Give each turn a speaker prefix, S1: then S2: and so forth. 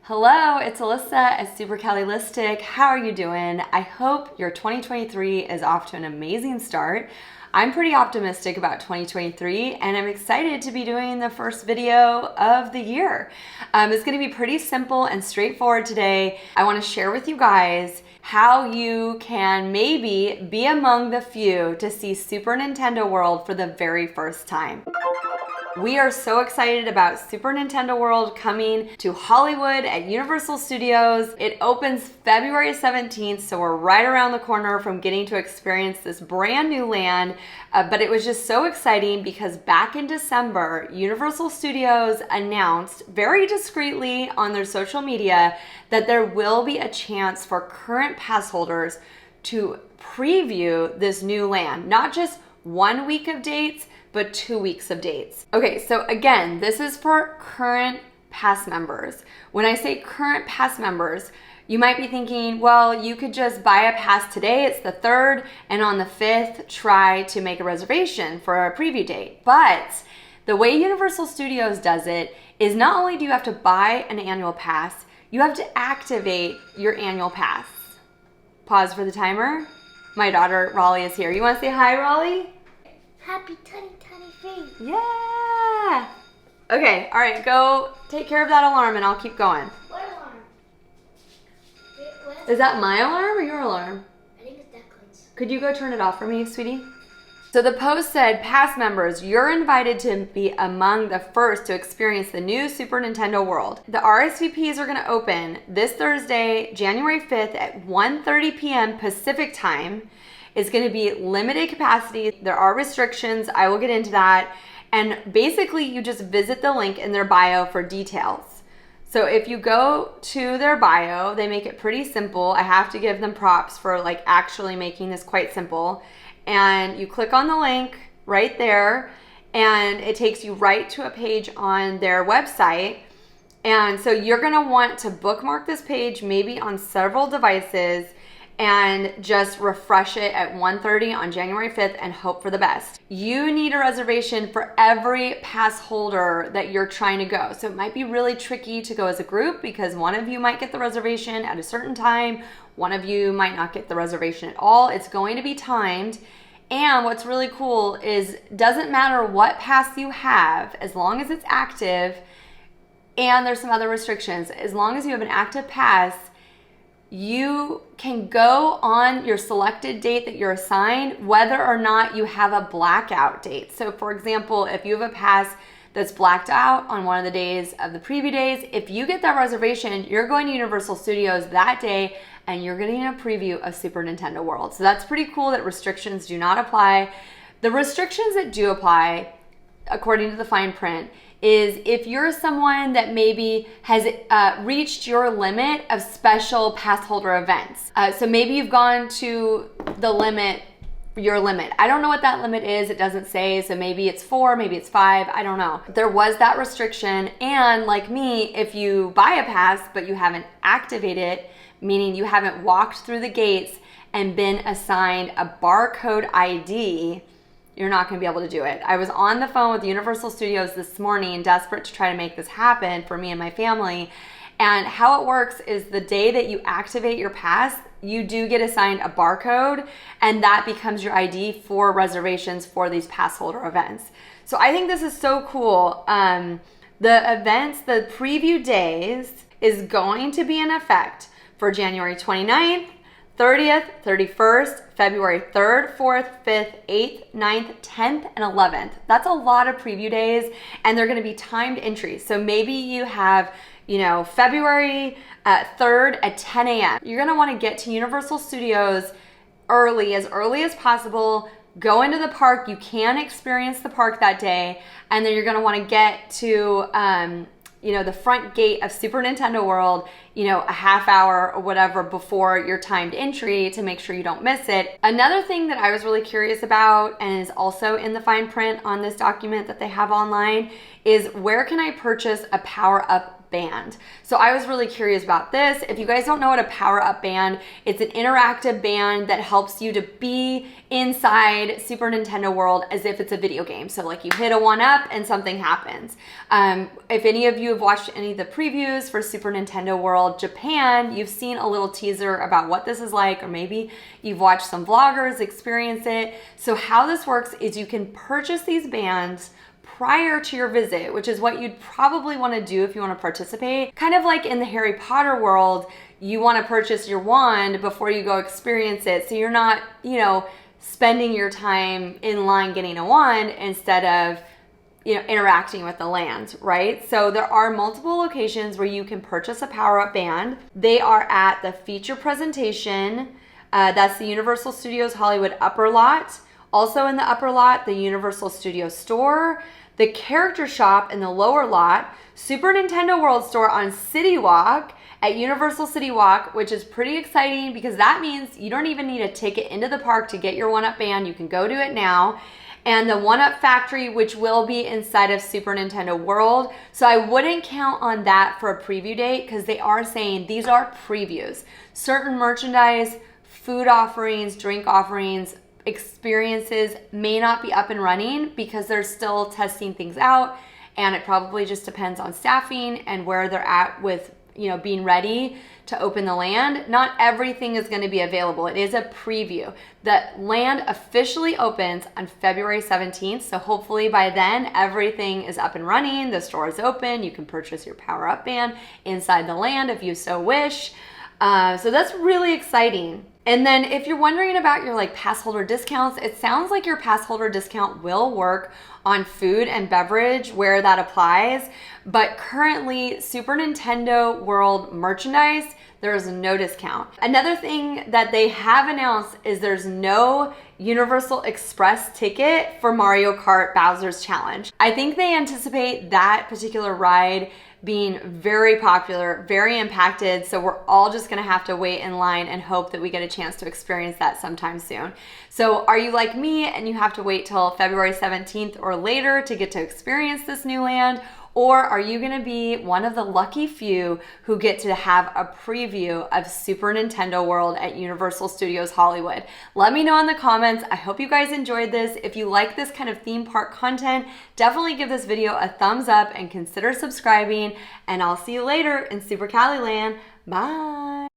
S1: Hello, it's Alyssa at Super Cali Land. How are you doing? I hope your 2023 is off to an amazing start. I'm pretty optimistic about 2023 and I'm excited to be doing the first video of the year. It's going to be pretty simple and straightforward today. I want to share with you guys how you can maybe be among the few to see Super Nintendo World for the very first time. We are so excited about Super Nintendo World coming to Hollywood at Universal Studios. It opens February 17th, so we're right around the corner from getting to experience this brand new land. But it was just so exciting because back in December, Universal Studios announced very discreetly on their social media that there will be a chance for current pass holders to preview this new land. Not just 1 week of dates, but 2 weeks of dates. Okay, so again, this is for current pass members. When I say current pass members, you might be thinking, well, you could just buy a pass today, it's the 3rd, and on the 5th, try to make a reservation for a preview date. But the way Universal Studios does it is not only do you have to buy an annual pass, you have to activate your annual pass. Pause for the timer. My daughter, Raleigh, is here. You wanna say hi, Raleigh?
S2: Happy 2023.
S1: Yeah. Okay, all right, go take care of that alarm and I'll keep going.
S2: What alarm?
S1: Is that my alarm or your alarm?
S2: I think it's Declan's.
S1: Could you go turn it off for me, sweetie? So the post said, pass members, you're invited to be among the first to experience the new Super Nintendo World. The RSVPs are gonna open this Thursday, January 5th at 1:30 p.m. Pacific time. It's going to be limited capacity. There are restrictions. I will get into that. And basically, you just visit the link in their bio for details. So if you go to their bio, they make it pretty simple. I have to give them props for like actually making this quite simple. And you click on the link right there, and it takes you right to a page on their website. And so you're going to want to bookmark this page maybe on several devices and just refresh it at 1:30 on January 5th and hope for the best. You need a reservation for every pass holder that you're trying to go. So it might be really tricky to go as a group because one of you might get the reservation at a certain time, one of you might not get the reservation at all. It's going to be timed. And what's really cool is doesn't matter what pass you have, as long as it's active, and there's some other restrictions, as long as you have an active pass, you can go on your selected date that you're assigned, whether or not you have a blackout date. So for example, if you have a pass that's blacked out on one of the days of the preview days, if you get that reservation, you're going to Universal Studios that day and you're getting a preview of Super Nintendo World. So that's pretty cool that restrictions do not apply. The restrictions that do apply, according to the fine print, is if you're someone that maybe has reached your limit of special pass holder events. So maybe you've gone to the limit, your limit. I don't know what that limit is, it doesn't say, so maybe it's 4, maybe it's 5, I don't know. There was that restriction, and like me, if you buy a pass but you haven't activated it, meaning you haven't walked through the gates and been assigned a barcode ID, you're not going to be able to do it. I was on the phone with Universal Studios this morning, desperate to try to make this happen for me and my family. And how it works is the day that you activate your pass, you do get assigned a barcode, and that becomes your ID for reservations for these pass holder events. So I think this is so cool. The events, the preview days is going to be in effect for January 29th, 30th, 31st, February 3rd, 4th, 5th, 8th, 9th, 10th, and 11th. That's a lot of preview days, and they're gonna be timed entries. So maybe you have, February 3rd at 10 a.m. You're gonna wanna get to Universal Studios as early as possible, go into the park. You can experience the park that day, and then you're gonna wanna get to, the front gate of Super Nintendo World, a half hour or whatever before your timed entry to make sure you don't miss it. Another thing that I was really curious about, and is also in the fine print on this document that they have online, is where can I purchase a Power Up power-up band. So I was really curious about this. If you guys don't know what a power-up band, it's an interactive band that helps you to be inside Super Nintendo World as if it's a video game. So like you hit a 1-up and something happens. If any of you have watched any of the previews for Super Nintendo World Japan, you've seen a little teaser about what this is like, or maybe you've watched some vloggers experience it. So how this works is you can purchase these bands prior to your visit, which is what you'd probably want to do if you want to participate. Kind of like in the Harry Potter world, you want to purchase your wand before you go experience it. So you're not, spending your time in line getting a wand instead of, interacting with the land, right? So there are multiple locations where you can purchase a power-up band. They are at the feature presentation. That's the Universal Studios Hollywood upper lot. Also in the upper lot, the Universal Studios store, the character shop in the lower lot, Super Nintendo World store on City Walk at Universal City Walk, which is pretty exciting because that means you don't even need a ticket into the park to get your 1-up band. You can go to it now. And the 1-up factory, which will be inside of Super Nintendo World. So I wouldn't count on that for a preview date because they are saying these are previews. Certain merchandise, food offerings, drink offerings, experiences may not be up and running because they're still testing things out, and it probably just depends on staffing and where they're at with being ready to open the land. Not everything is going to be available. It is a preview. The land officially opens on February 17th, so hopefully by then everything is up and running. The store is open. You can purchase your power-up band inside the land if you so wish. So that's really exciting. And then if you're wondering about your pass holder discounts, it sounds like your pass holder discount will work on food and beverage where that applies. But currently, Super Nintendo World merchandise, there is no discount. Another thing that they have announced is there's no Universal Express ticket for Mario Kart Bowser's Challenge. I think they anticipate that particular ride being very popular, very impacted, so we're all just gonna have to wait in line and hope that we get a chance to experience that sometime soon. So are you like me and you have to wait till February 17th or later to get to experience this new land? Or are you gonna be one of the lucky few who get to have a preview of Super Nintendo World at Universal Studios Hollywood? Let me know in the comments. I hope you guys enjoyed this. If you like this kind of theme park content, definitely give this video a thumbs up and consider subscribing. And I'll see you later in Super Cali Land. Bye.